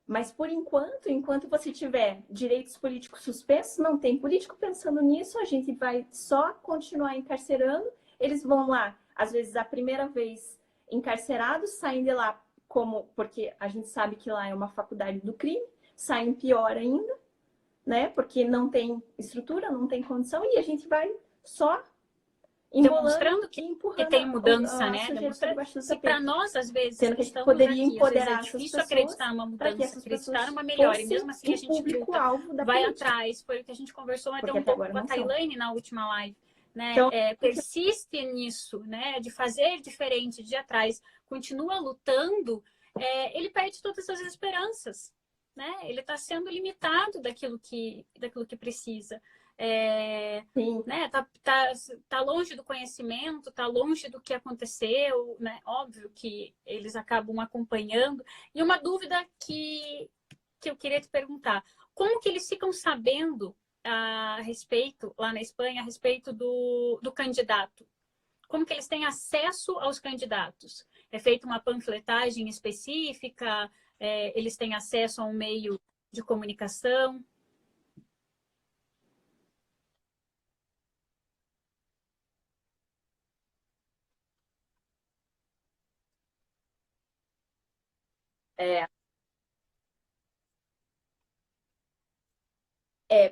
Mas, por enquanto você tiver direitos políticos suspensos, não tem político pensando nisso, a gente vai só continuar encarcerando. Eles vão lá, às vezes, a primeira vez encarcerados, saem de lá porque a gente sabe que lá é uma faculdade do crime, saem pior ainda, né? Porque não tem estrutura, não tem condição, e a gente vai só demonstrando que tem mudança, né? Demonstrando se para nós, às vezes, sendo que a gente estamos poderia aqui, empoderar às vezes é difícil acreditar numa mudança, acreditar numa melhora, e mesmo assim a gente luta, vai atrás. Foi o que a gente conversou até um pouco com a Tailane na última live, né? Então, persiste nisso, né? De fazer diferente, de ir atrás, continua lutando, ele perde todas as esperanças, né? Ele está sendo limitado daquilo que precisa. Né? Tá longe do conhecimento, tá longe do que aconteceu, né? Óbvio que eles acabam acompanhando. E uma dúvida que eu queria te perguntar: como que eles ficam sabendo a respeito, lá na Espanha, a respeito do candidato? Como que eles têm acesso aos candidatos? É feita uma panfletagem específica? Eles têm acesso a um meio de comunicação?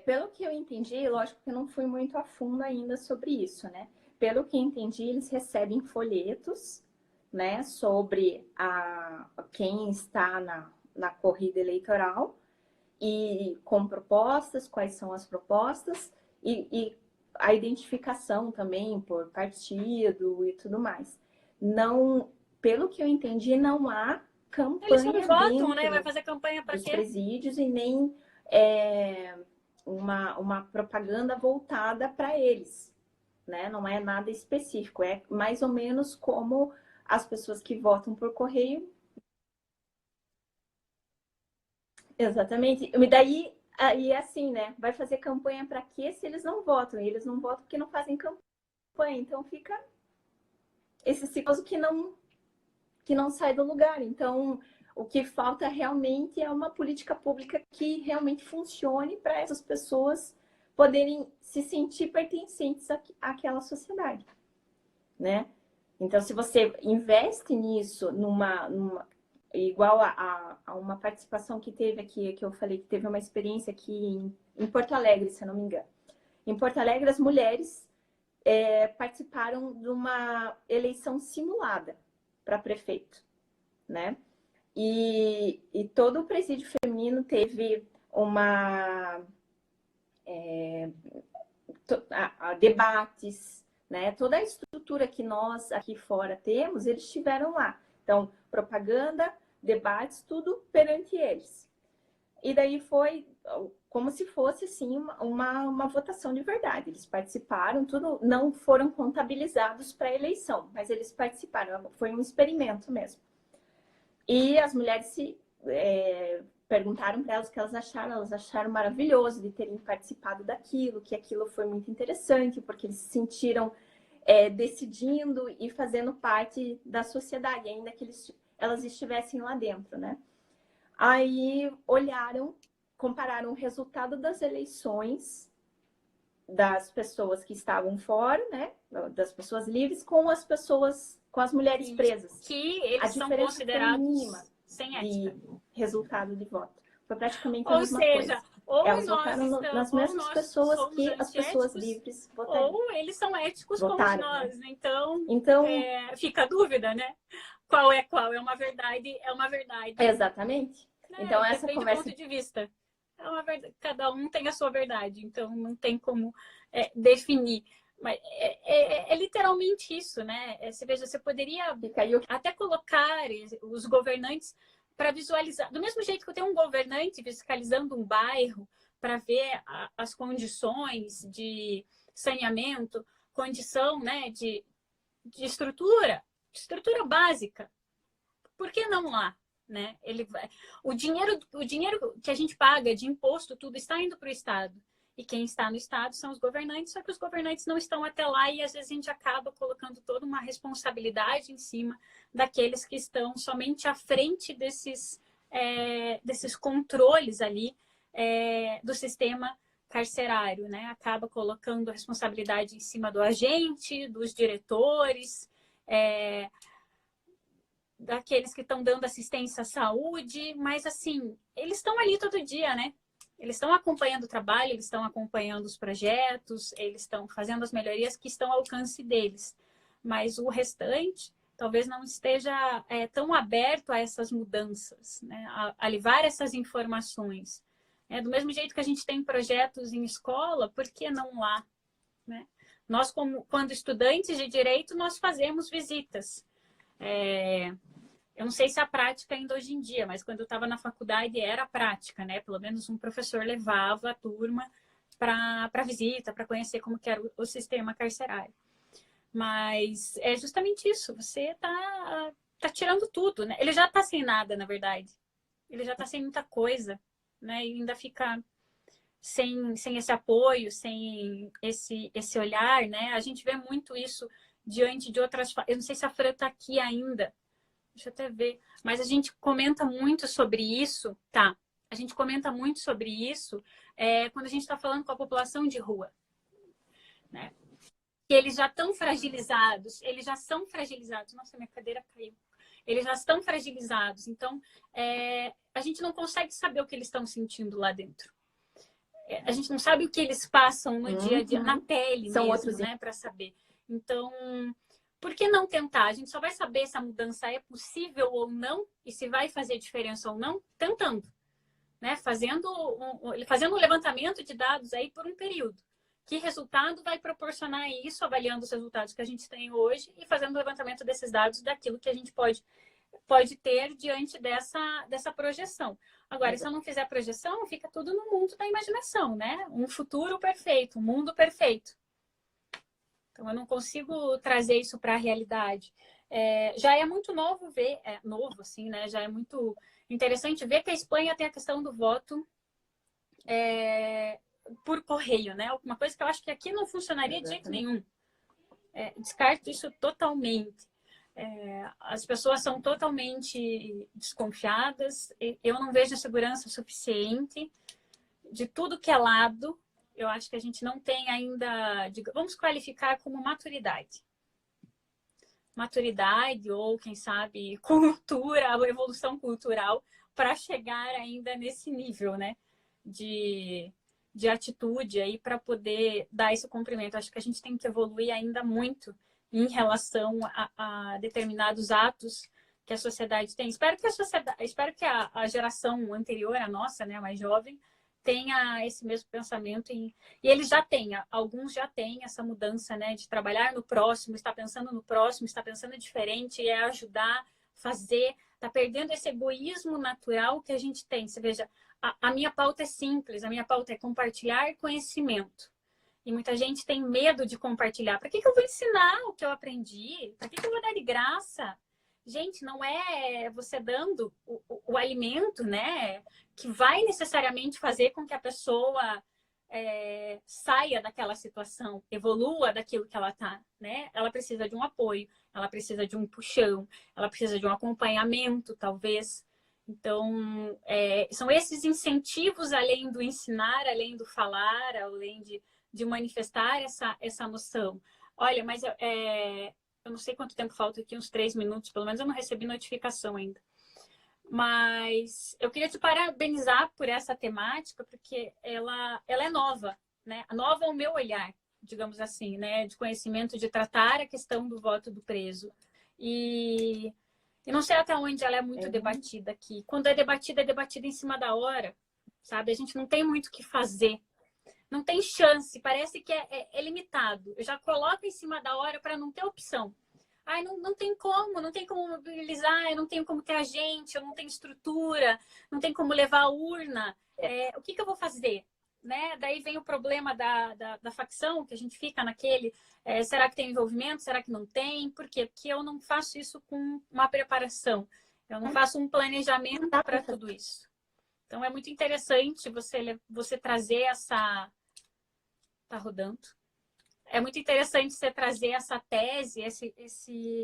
Pelo que eu entendi, lógico que eu não fui muito a fundo ainda sobre isso, né? Pelo que eu entendi, eles recebem folhetos, né, sobre quem está na corrida eleitoral e com propostas, quais são as propostas e a identificação também por partido e tudo mais. Não, pelo que eu entendi, não há campanha eles não votam, né? Vai fazer campanha para dos quê? presídios e nem uma propaganda voltada para eles, né? Não é nada específico, é mais ou menos como as pessoas que votam por correio. Exatamente. E daí, aí assim, né? Vai fazer campanha para quê se eles não votam? E eles não votam porque não fazem campanha. Então fica esse ciclo que não sai do lugar. Então, o que falta realmente é uma política pública que realmente funcione para essas pessoas poderem se sentir pertencentes àquela sociedade, né? Então, se você investe nisso igual a uma participação que teve aqui, que eu falei que teve uma experiência aqui em Porto Alegre, se eu não me engano. Em Porto Alegre, as mulheres participaram de uma eleição simulada para prefeito, né? E todo o presídio feminino teve uma debates, né? Toda a estrutura que nós aqui fora temos, eles tiveram lá. Então, propaganda, debates, tudo perante eles. E daí foi como se fosse, assim, uma votação de verdade. Eles participaram, tudo, não foram contabilizados para a eleição, mas eles participaram. Foi um experimento mesmo. E as mulheres perguntaram para elas o que elas acharam maravilhoso de terem participado daquilo, que aquilo foi muito interessante, porque eles se sentiram decidindo e fazendo parte da sociedade, ainda que elas estivessem lá dentro, né? Aí olharam, compararam o resultado das eleições das pessoas que estavam fora, né? Das pessoas livres com as pessoas, com as mulheres presas. Que eles são considerados sem ética. De resultado de voto. Foi praticamente a ou mesma seja, coisa. Ou elas nós votaram estamos, nas mesmas pessoas que as pessoas antiéticos, livres votariam. ou eles são éticos votaram, como nós. né? Então fica a dúvida, né? Qual é qual? É uma verdade, é uma verdade. Exatamente. Né? Então essa depende conversa... do ponto de vista. É uma verdade, cada um tem a sua verdade, então não tem como definir. Mas é literalmente isso, né? Você veja, você poderia até colocar os governantes para visualizar. Do mesmo jeito que eu tenho um governante fiscalizando um bairro para ver as condições de saneamento, condição, né, de estrutura básica. Por que não lá? Né? O dinheiro que a gente paga de imposto, tudo está indo para o Estado. E quem está no Estado são os governantes, só que os governantes não estão até lá e às vezes a gente acaba colocando toda uma responsabilidade em cima daqueles que estão somente à frente desses controles ali do sistema carcerário, né? Acaba colocando a responsabilidade em cima do agente, dos diretores, daqueles que estão dando assistência à saúde, mas assim, eles estão ali todo dia, né? Eles estão acompanhando o trabalho, eles estão acompanhando os projetos, eles estão fazendo as melhorias que estão ao alcance deles. Mas o restante talvez não esteja tão aberto a essas mudanças, né? A levar essas informações. Do mesmo jeito que a gente tem projetos em escola, por que não lá? Né? Nós, quando estudantes de direito, nós fazemos visitas. Eu não sei se a prática ainda hoje em dia, mas quando eu estava na faculdade era prática, né? Pelo menos um professor levava a turma para visita, para conhecer como que era o sistema carcerário. Mas é justamente isso, você tá tirando tudo, né? Ele já está sem nada, na verdade. Ele já está sem muita coisa, né? E ainda fica sem esse apoio, sem esse olhar, né? A gente vê muito isso diante de outras... Eu não sei se a Fran está aqui ainda. Deixa eu até ver. Mas a gente comenta muito sobre isso, tá? A gente comenta muito sobre isso quando a gente está falando com a população de rua, né? Que eles já estão fragilizados, eles já são fragilizados. Nossa, minha cadeira caiu. Eles já estão fragilizados. Então, a gente não consegue saber o que eles estão sentindo lá dentro. A gente não sabe o que eles passam no dia a dia, na pele São mesmo, outros... né? Para saber. Então... Por que não tentar? A gente só vai saber se a mudança é possível ou não e se vai fazer diferença ou não tentando, né? Fazendo um levantamento de dados aí por um período. Que resultado vai proporcionar isso, avaliando os resultados que a gente tem hoje e fazendo o levantamento desses dados daquilo que a gente pode ter diante dessa projeção. Agora, se eu não fizer projeção, fica tudo no mundo da imaginação, né? Um futuro perfeito, um mundo perfeito. Então, eu não consigo trazer isso para a realidade. Já é muito novo ver, novo assim, né? Já é muito interessante ver que a Espanha tem a questão do voto por correio, né? Uma coisa que eu acho que aqui não funcionaria de jeito nenhum. Descarto isso totalmente. As pessoas são totalmente desconfiadas. Eu não vejo segurança suficiente de tudo que é lado. Eu acho que a gente não tem ainda, vamos qualificar como maturidade. Maturidade ou, quem sabe, cultura, ou evolução cultural para chegar ainda nesse nível, né? De atitude aí para poder dar esse cumprimento. Acho que a gente tem que evoluir ainda muito em relação a determinados atos que a sociedade tem. Espero que a geração anterior, a nossa, né, a mais jovem, tenha esse mesmo pensamento e eles já têm, alguns já têm essa mudança, né, de trabalhar no próximo, estar pensando no próximo, estar pensando diferente, e é ajudar, fazer, tá perdendo esse egoísmo natural que a gente tem. Você veja, a minha pauta é simples, a minha pauta é compartilhar conhecimento. E muita gente tem medo de compartilhar. Para que eu vou ensinar o que eu aprendi? Para que eu vou dar de graça? Gente, não é você dando o alimento, né, que vai necessariamente fazer com que a pessoa saia daquela situação, evolua daquilo que ela está, né? Ela precisa de um apoio, ela precisa de um puxão, ela precisa de um acompanhamento, talvez. Então, são esses incentivos, além do ensinar, além do falar, além de manifestar essa noção. Olha, mas eu não sei quanto tempo falta aqui, uns 3 minutos, pelo menos eu não recebi notificação ainda. Mas eu queria te parabenizar por essa temática, porque ela é nova, né? Nova ao meu olhar, digamos assim, né? De conhecimento, de tratar a questão do voto do preso. E não sei até onde ela é muito debatida aqui. Quando é debatida em cima da hora, sabe? A gente não tem muito o que fazer. Não tem chance, parece que é limitado. Eu já coloco em cima da hora para não ter opção. Ai, não tem como mobilizar, eu não tenho como ter agente, eu não tenho estrutura, não tem como levar a urna. O que eu vou fazer? Né? Daí vem o problema da facção, que a gente fica naquele, será que tem envolvimento, será que não tem? Por quê? Porque eu não faço isso com uma preparação, eu não faço um planejamento para tudo isso. Então é muito interessante você trazer essa... Tá rodando. É muito interessante você trazer essa tese,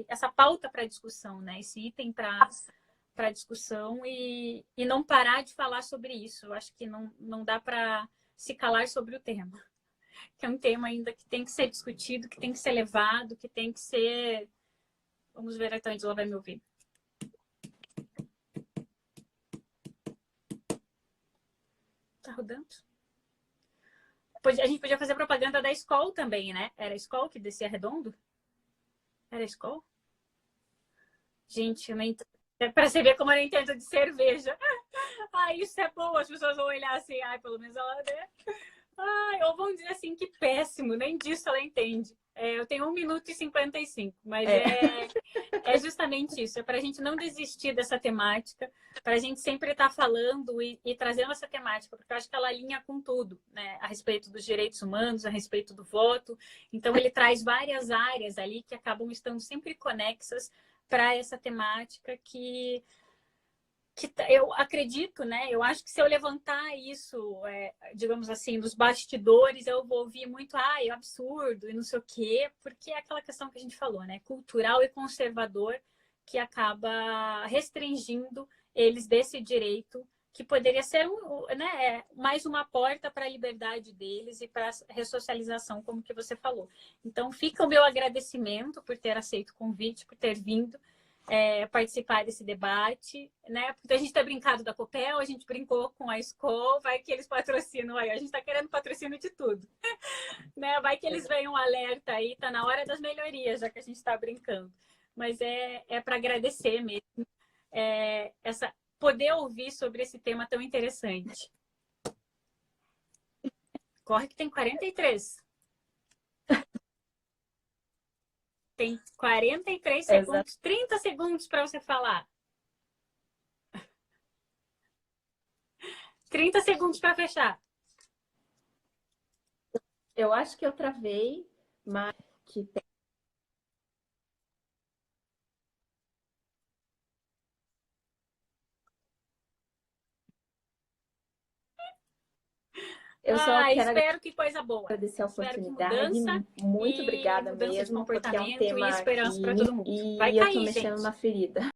essa pauta para discussão, né? Esse item para discussão e não parar de falar sobre isso. Eu acho que não dá para se calar sobre o tema. Que é um tema ainda que tem que ser discutido, que tem que ser levado, que tem que ser... Vamos ver até onde ela vai me ouvir. Tá rodando? A gente podia fazer propaganda da escola também, né? Era a escola que descia redondo? Era a escola? Gente, eu nem... Para você ver como eu não entendo de cerveja. Ai, isso é bom. As pessoas vão olhar assim, ai, pelo menos ela... Né? Ai, ou vão dizer assim, que péssimo. Nem disso ela entende. Eu tenho 1 minuto e 55, mas é justamente isso. É para a gente não desistir dessa temática, para a gente sempre estar falando e trazendo essa temática, porque eu acho que ela alinha com tudo, né? A respeito dos direitos humanos, a respeito do voto. Então, ele traz várias áreas ali que acabam estando sempre conexas para essa temática que eu acredito, né? Eu acho que se eu levantar isso, digamos assim, nos bastidores, eu vou ouvir muito, é um absurdo e não sei o quê, porque é aquela questão que a gente falou, né? Cultural e conservador, que acaba restringindo eles desse direito, que poderia ser mais uma porta para a liberdade deles e para a ressocialização, como que você falou. Então, fica o meu agradecimento por ter aceito o convite, por ter vindo. Participar desse debate, né? Porque a gente está brincando da Copel, a gente brincou com a Skol, vai que eles patrocinam aí, a gente está querendo patrocínio de tudo, né? Vai que eles venham um alerta aí, tá na hora das melhorias, já que a gente está brincando. Mas é para agradecer mesmo poder ouvir sobre esse tema tão interessante. Corre que tem 43. Tem 43 segundos, 30 segundos para você falar. 30 segundos para fechar. Eu acho que eu travei, mas que tem... Eu só quero espero que coisa boa. Agradecer a oportunidade. Muito obrigada mesmo, porque é um tema e esperança para todo mundo. Vai cair, eu tô mexendo na ferida.